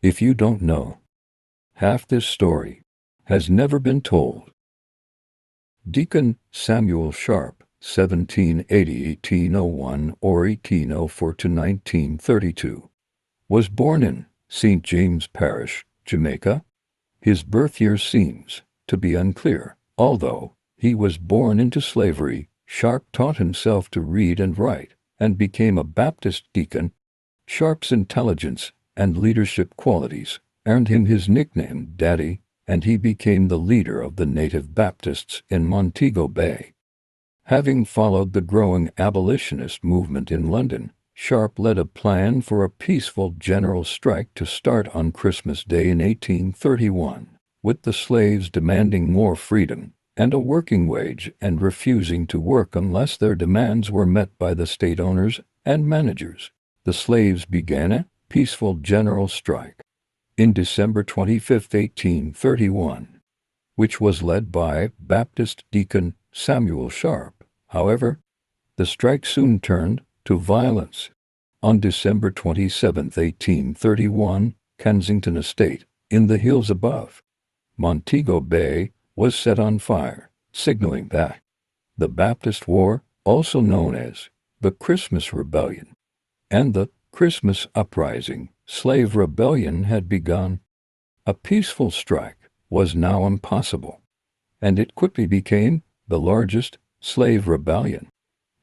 If you don't know, half this story has never been told. Deacon Samuel Sharpe, 1780-1801 or 1804 to 1932, was born in St. James Parish, Jamaica. His birth year seems to be unclear. Although he was born into slavery, Sharpe taught himself to read and write and became a Baptist deacon. Sharpe's intelligence and leadership qualities earned him his nickname Daddy, and he became the leader of the native Baptists in Montego Bay. Having followed the growing abolitionist movement in London, Sharpe led a plan for a peaceful general strike to start on Christmas Day in 1831, with the slaves demanding more freedom and a working wage and refusing to work unless their demands were met by the state owners and managers. The slaves began a peaceful general strike in December 25, 1831, which was led by Baptist Deacon Samuel Sharpe. However, the strike soon turned to violence. On December 27, 1831, Kensington Estate, in the hills above Montego Bay, was set on fire, signaling that the Baptist War, also known as the Christmas Rebellion and the Christmas Uprising, slave rebellion, had begun. A peaceful strike was now impossible, and it quickly became the largest slave rebellion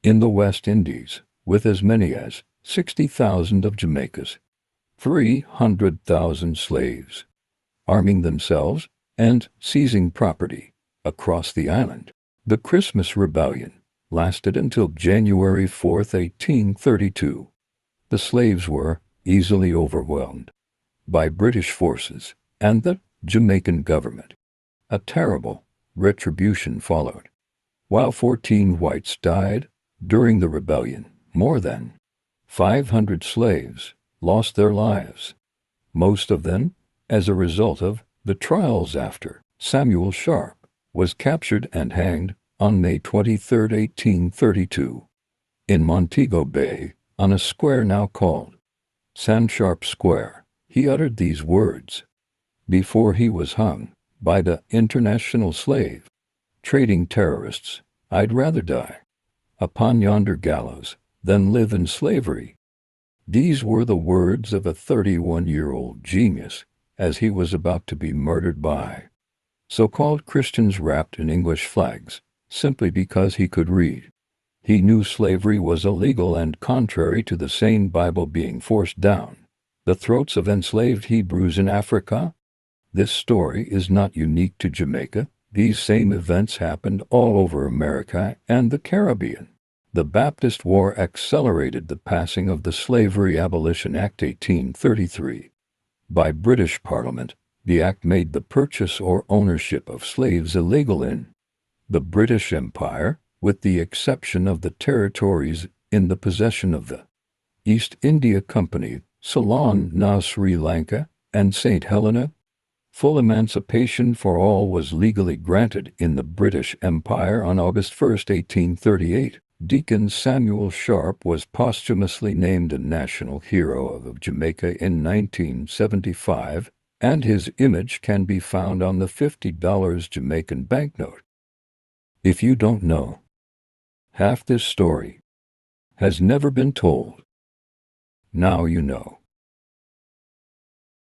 in the West Indies, with as many as 60,000 of Jamaica's 300,000 slaves arming themselves and seizing property across the island. The Christmas Rebellion lasted until January 4, 1832. The slaves were easily overwhelmed by British forces and the Jamaican government. A terrible retribution followed. While 14 whites died during the rebellion, more than 500 slaves lost their lives, most of them as a result of the trials after Samuel Sharpe was captured and hanged on May 23, 1832, in Montego Bay, on a square now called Sam Sharpe Square. He uttered these words before he was hung by the international slave trading terrorists: "I'd rather die upon yonder gallows than live in slavery." These were the words of a 31-year-old genius as he was about to be murdered by so-called Christians wrapped in English flags simply because he could read. He knew slavery was illegal and contrary to the sane Bible being forced down the throats of enslaved Hebrews in Africa. This story is not unique to Jamaica. These same events happened all over America and the Caribbean. The Baptist War accelerated the passing of the Slavery Abolition Act 1833 by British Parliament. The act made the purchase or ownership of slaves illegal in the British Empire, with the exception of the territories in the possession of the East India Company, Ceylon, Sri Lanka, and St. Helena. Full emancipation for all was legally granted in the British Empire on August 1, 1838. Deacon Samuel Sharpe was posthumously named a national hero of Jamaica in 1975, and his image can be found on the $50 Jamaican banknote. If you don't know, half this story has never been told. Now you know.